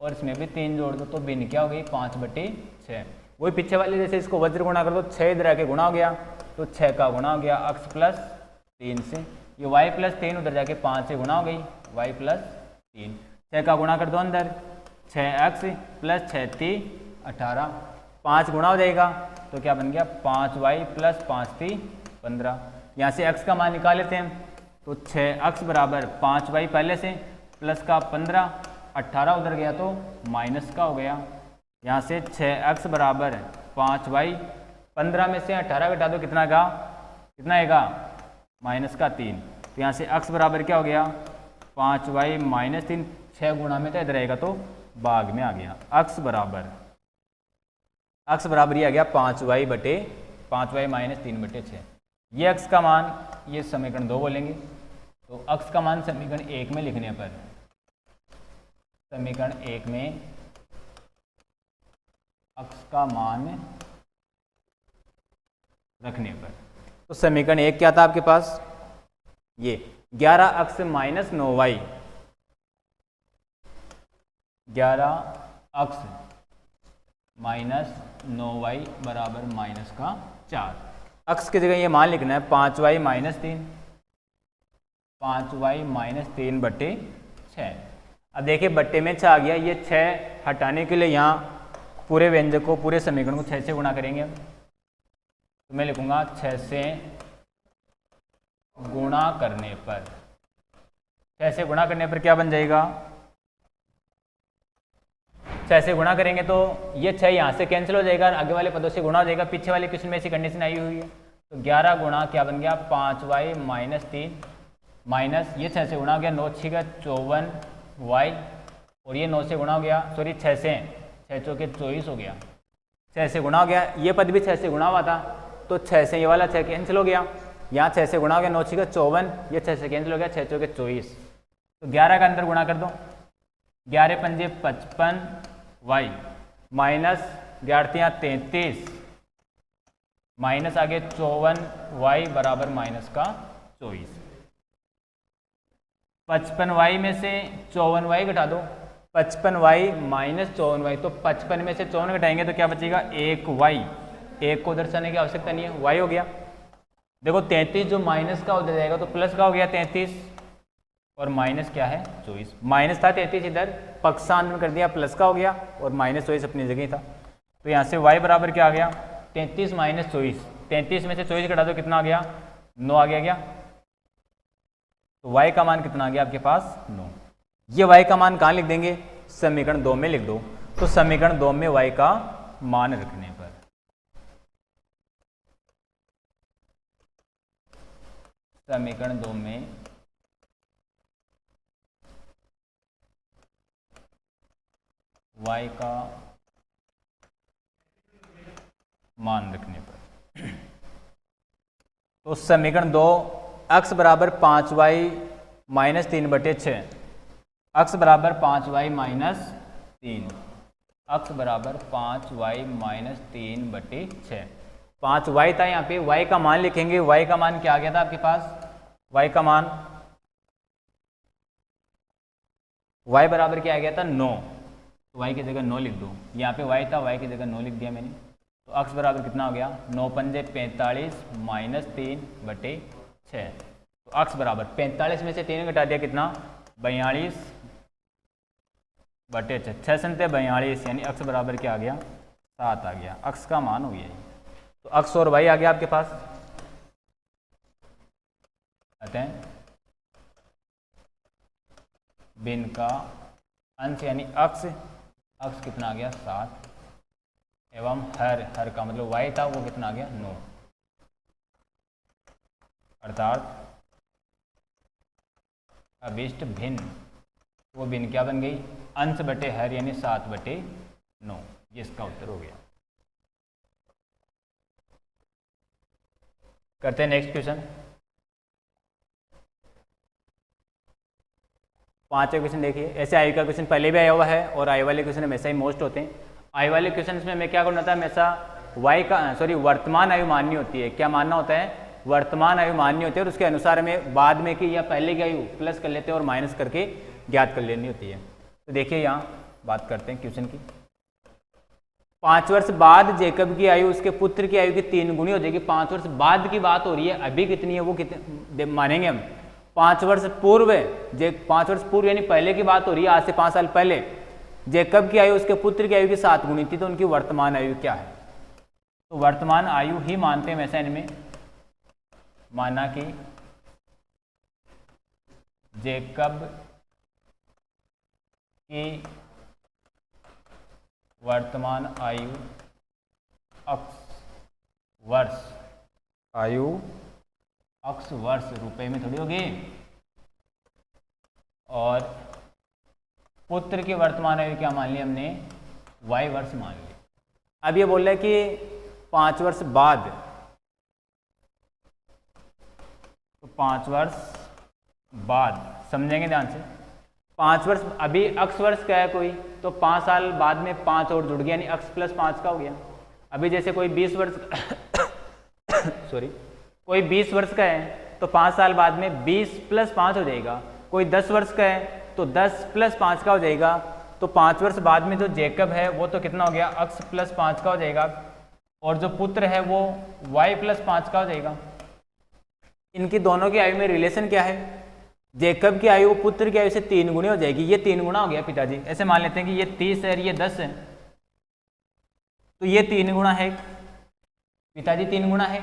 और इसमें भी 3 जोड़ दो, तो भिन्न क्या हो गई? 5/6। वही पीछे वाले जैसे इसको वज्र गुणा कर दो, 6 इधर आके गुणा हो गया, तो 6 का गुणा हो गया x + 3 से, ये y + 3 उधर जाके 5 से गुणा हो गई, y + 3, 6 का गुणा कर दो अंदर, 6x + 6 × 3 18, 5 गुणा हो जाएगा तो क्या बन गया? 5y + 5 × 3 15। यहाँ से x का मान निकाल लेते हैं, तो 6x बराबर 5y पहले से प्लस का 15, 18 उधर गया तो माइनस का हो गया। यहाँ से 6x बराबर 5y, 15 में से 18 घटा दो, कितना आएगा? -3। तो यहाँ से x बराबर क्या हो गया? 5y - 3, 6 गुणा में था, इधर आएगा तो भाग में आ गया। x बराबर ये आ गया 5y - 3/6। ये x का मान, ये समीकरण 2 बोलेंगे। तो x का मान समीकरण 1 में लिखने पर, समीकरण 1 में x का मान रखने पर तो समीकरण 1 क्या था आपके पास, ये 11x minus 9y, 11x minus 9y बराबर माइनस का 4। अक्स की जगह ये मान लिखना है 5y माइनस 3, 5y माइनस 3 बटे 6। अब देखिए बट्टे में 6 आ गया, ये 6 हटाने के लिए यहाँ पूरे व्यंजक को, पूरे समीकरण को 6 से गुणा करेंगे। तो मैं लिखूंगा 6 से गुणा करने पर, 6 से गुणा करने पर क्या बन जाएगा, 6 से गुणा करेंगे तो ये 6 यहाँ से कैंसिल हो जाएगा, आगे वाले पदों से गुणा हो जाएगा। पीछे वाले क्वेश्चन में ऐसी कंडीशन आई हुई है। तो 11 गुणा क्या बन गया 5y माइनस 3 माइनस ये 6 से गुणा हो गया 9 6 का 54y, और ये 9 से गुणा हो गया, सॉरी 6 से, 6 चौके 24 हो गया, 6 से गुणा हो गया। ये पद भी 6 से गुणा हुआ था, तो 6 से ये वाला 6 कैंसिल हो गया, यहाँ 6 से गुणा हो गया 9 6 का 54, ये 6 से कैंसिल हो गया, 6 चौके 24। तो 11 का अंदर गुणा कर दो, 11 पंजे 55y माइनस 11 33 माइनस आगे 54y बराबर माइनस का 24। 55y में से 54y घटा दो, 55y माइनस 54y, तो 55 में से 54 घटाएंगे तो क्या बचेगा 1y, 1 को दर्शाने की आवश्यकता नहीं है, y हो गया। देखो 33 जो माइनस का उधर जाएगा तो प्लस का हो गया 33, और माइनस क्या है 24, माइनस था 33 इधर पक्षांतर में कर दिया, प्लस का हो गया, और माइनस 24 अपनी जगह था। तो यहाँ से y बराबर क्या आ गया 33 माइनस 24, 33 में से 24 घटा दो कितना आ गया 9 आ गया क्या। तो y का मान कितना आ गया आपके पास 9। ये y का मान कहाँ लिख देंगे, समीकरण 2 में लिख दो। तो समीकरण 2 में y का मान रखने पर, समीकरण 2 में y का मान रखने पर, तो समीकरण 2 x बराबर 5y माइनस 3 बटे 6, x बराबर 5y माइनस 3, x बराबर 5y माइनस 3 बटे 6, 5y था यहाँ पे, y का मान लिखेंगे। y का मान क्या आ गया था आपके पास, y का मान y बराबर क्या आ गया था 9, तो y की जगह 9 लिख दो, यहाँ पे y था, y की जगह 9 लिख दिया मैंने। तो x बराबर कितना हो गया 9 पंजे 45 माइनस 3 बटे 6, तो x बराबर 45 में से 3 घटा दिया कितना 42 बटे 6, 6 संते 42, यानी x बराबर क्या आ गया 7 आ गया, x का मान हो गया। तो x और y आ गया आपके पास, आते हैं भिन्न का अंश यानी x कितना आ गया 7, एवं हर का मतलब y था वो कितना आ गया 9, अर्थात अभिष्ट भिन्न, वो भिन्न क्या बन गई अंश बटे हर यानी 7 बटे 9, ये इसका उत्तर हो गया। करते हैं नेक्स्ट क्वेश्चन। 5वें क्वेश्चन देखिए, ऐसे आई का क्वेश्चन पहले भी आया हुआ है और आई वाले क्वेश्चन हमेशा ही मोस्ट होते हैं। आई वाले क्वेश्चन में हमें क्या करना था, हमेशा वर्तमान आयु माननी होती है। क्या मानना होता है, वर्तमान आयु माननी होती है, और उसके अनुसार हमें बाद में की या पहले की आयु प्लस कर लेते हैं और माइनस करके ज्ञात कर लेनी होती है। तो देखिए यहाँ बात करते हैं क्वेश्चन की। 5 वर्ष बाद जेकब की आयु उसके पुत्र की आयु की 3 गुनी हो जाएगी। 5 वर्ष बाद की बात हो रही है, अभी कितनी है वो कितने मानेंगे हम। 5 वर्ष पूर्व, 5 वर्ष पूर्व यानी पहले की बात हो रही है, आज से 5 साल पहले जेकब की आयु उसके पुत्र की आयु की 7 गुनी थी, तो उनकी वर्तमान आयु क्या है। तो वर्तमान आयु ही मानते हैं वैसे इनमें, माना कि जेकब की वर्तमान आयु अक्स वर्ष रुपए में थोड़ी होगी, और पुत्र की वर्तमान आयु क्या मान ली हमने, y वर्ष मान ली। अब ये बोल रहा है कि 5 वर्ष बाद, तो 5 वर्ष बाद समझेंगे ध्यान से। 5 वर्ष अभी अक्स वर्ष क्या है कोई, तो 5 साल बाद में 5 और जुड़ गया, यानी अक्स प्लस 5 का हो गया। अभी जैसे कोई 20 वर्ष कोई 20 वर्ष का है तो 5 साल बाद में 20 + 5 हो जाएगा। कोई 10 वर्ष का है तो 10 + 5 का हो जाएगा। तो 5 वर्ष बाद में जो जेकब है वो तो कितना हो गया, x + 5 का हो जाएगा, और जो पुत्र है वो y + 5 का हो जाएगा। इनकी दोनों की आयु में रिलेशन क्या है, जेकब की आयु पुत्र की आयु से 3 गुनी हो जाएगी। ये 3 गुना हो गया पिताजी। ऐसे मान लेते हैं कि ये 30 है और ये 10 है, तो ये 3 गुना है पिताजी, 3 गुना है।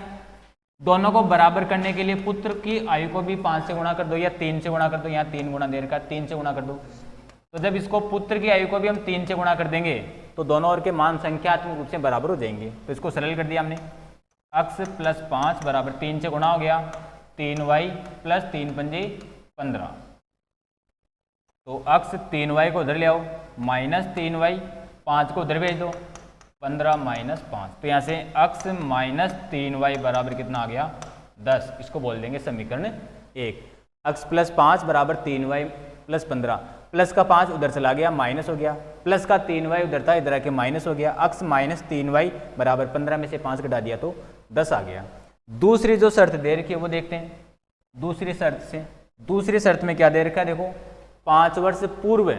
दोनों को बराबर करने के लिए पुत्र की आयु को भी 5 से गुणा कर दो या 3 से गुणा कर दो। यहाँ 3 गुना दे रखा, 3 से गुणा कर दो। तो जब इसको पुत्र की आयु को भी हम 3 से गुणा कर देंगे तो दोनों ओर के मान संख्यात्मक रूप से बराबर हो जाएंगे। तो इसको सरल कर दिया हमने, x + 5 बराबर 3 से गुणा हो गया 3y + 3 × 5 = 15। तो x 3y को उधर ले आओ, -3y, 5 को उधर भेज दो, 15 - 5। तो यहाँ से x - 3y बराबर कितना आ गया, 10। इसको बोल देंगे समीकरण 1। x + 5 बराबर 3y + 15, प्लस का 5 उधर चला गया, माइनस हो गया, प्लस का 3y उधर था, इधर आके माइनस हो गया। x - 3y बराबर 15 में से 5 घटा दिया तो 10 आ गया। दूसरी जो शर्त दे रखी है वो देखते हैं। दूसरी शर्त में क्या दे रखा है, देखो 5 वर्ष पूर्व,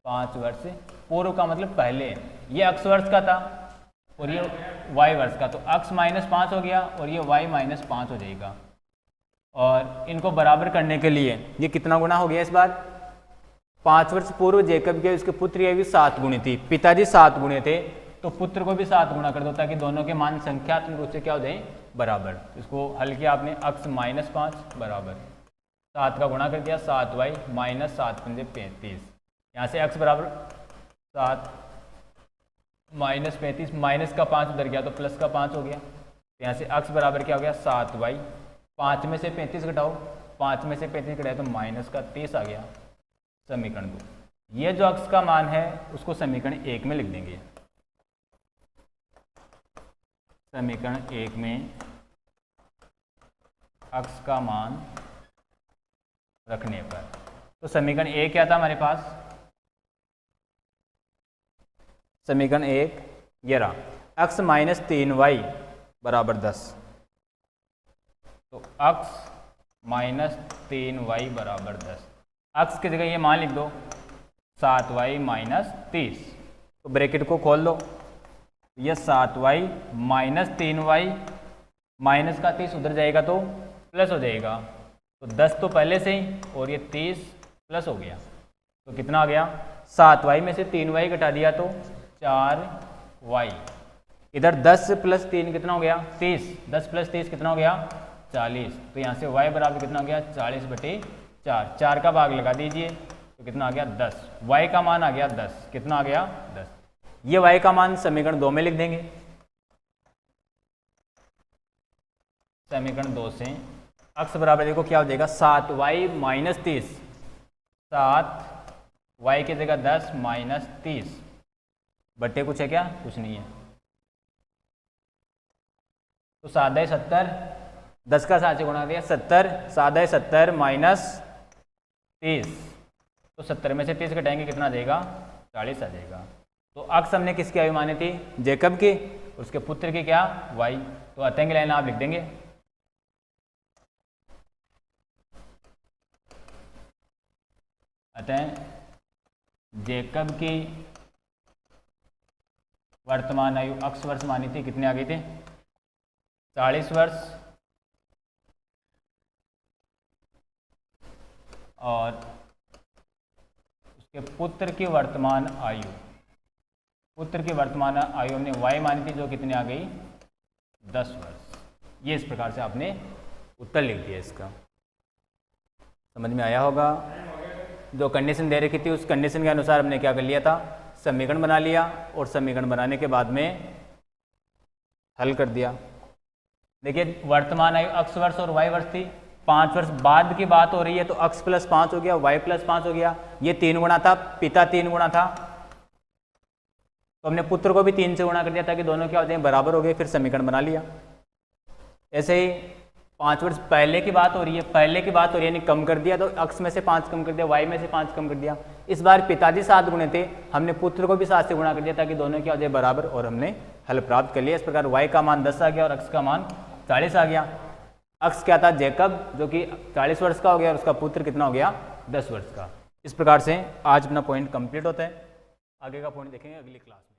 5 वर्ष पूर्व का मतलब पहले, ये x वर्ष का था और ये y वर्ष का, तो x - 5 हो गया और ये y - 5 हो जाएगा। और इनको बराबर करने के लिए ये कितना गुना हो गया इस बार, 5 वर्ष पूर्व जेकब के उसके पुत्र की आयु 7 गुनी थी, पिताजी 7 गुने थे, तो पुत्र को भी 7 गुना कर दो ताकि दोनों के मान संख्यात्मक रूप से क्या हो जाए, बराबर। इसको हल किया आपने, x - 5 बराबर 7 का गुणा कर दिया 7y - 7 × 5 = 35। यहाँ से x बराबर 7 - 35, माइनस का 5 उधर गया तो प्लस का 5 हो गया। तो यहाँ से x बराबर क्या हो गया, 7y, 5 में से 35 घटाओ, 5 में से 35 घटाए तो -30 आ गया। समीकरण 2। ये जो x का मान है उसको समीकरण 1 में लिख देंगे। समीकरण 1 में x का मान रखने पर, तो समीकरण 1 क्या था हमारे पास, समीकरण 1 ये रहा, x - 3y बराबर 10। तो x - 3y बराबर 10, x की जगह ये मान लिख दो 7y - 30, तो ब्रैकेट को खोल दो, ये 7y - 3y माइनस का 30 उधर जाएगा तो प्लस हो जाएगा, तो 10 तो पहले से ही और ये 30 प्लस हो गया, तो कितना आ गया, 7y में से 3y घटा दिया तो 4y, इधर 10 + 3 कितना हो गया, 30, 10 + 30 कितना हो गया, 40। तो यहाँ से y बराबर कितना हो गया, 40/4, 4 का भाग लगा दीजिए तो कितना आ गया, 10। y का मान आ गया 10, कितना आ गया, 10। ये y का मान समीकरण 2 में लिख देंगे। समीकरण 2 से x बराबर देखो क्या हो जाएगा, 7y - 30, 7y की जगह 10 - 30 बट्टे कुछ है क्या, कुछ नहीं है, तो 7 × 70, 10 का 7 से गुणा दिया 70, 7 × 70 - 30, तो 70 में से 30 घटाएंगे कितना आ जाएगा, 40 आ जाएगा। तो x हमने किसकी आयु मानी थी, जेकब की, उसके पुत्र की क्या, y, तो अतः की लाइन आप लिख देंगे, अतः जेकब की वर्तमान आयु x वर्ष मानी थी, कितने आ गई थी, 40 वर्ष, और उसके पुत्र की वर्तमान आयु, पुत्र की वर्तमान आयु हमने y मानी थी जो कितनी आ गई, 10 वर्ष। ये इस प्रकार से आपने उत्तर लिख दिया। इसका समझ में आया होगा। जो कंडीशन दे रखी थी उस कंडीशन के अनुसार हमने क्या कर लिया था, समीकरण बना लिया, और समीकरण बनाने के बाद में हल कर दिया। देखिए वर्तमान आयु x वर्ष और y वर्ष थी, 5 वर्ष बाद की बात हो रही है, तो x + 5 हो गया, y + 5 हो गया, ये 3 गुना था, पिता 3 गुना था, तो हमने पुत्र को भी 3 से गुणा कर दिया ताकि दोनों क्या हो जाए, बराबर हो गए, फिर समीकरण बना लिया। ऐसे ही 5 वर्ष पहले की बात हो रही है, पहले की बात हो रही है यानी कम कर दिया, तो x में से 5 कम कर दिया, y में से 5 कम कर दिया, इस बार पिताजी 7 गुणे थे, हमने पुत्र को भी 7 से गुणा कर दिया ताकि दोनों क्या हो जाए बराबर, और हमने हल प्राप्त कर लिया। इस प्रकार y का मान 10 आ गया और x का मान 40 आ गया। x क्या था, जैकब, जो कि 40 वर्ष का हो गया और उसका पुत्र कितना हो गया, 10 वर्ष का। इस प्रकार से आज अपना पॉइंट कंप्लीट होता है। आगे का पॉइंट देखेंगे अगली क्लास में।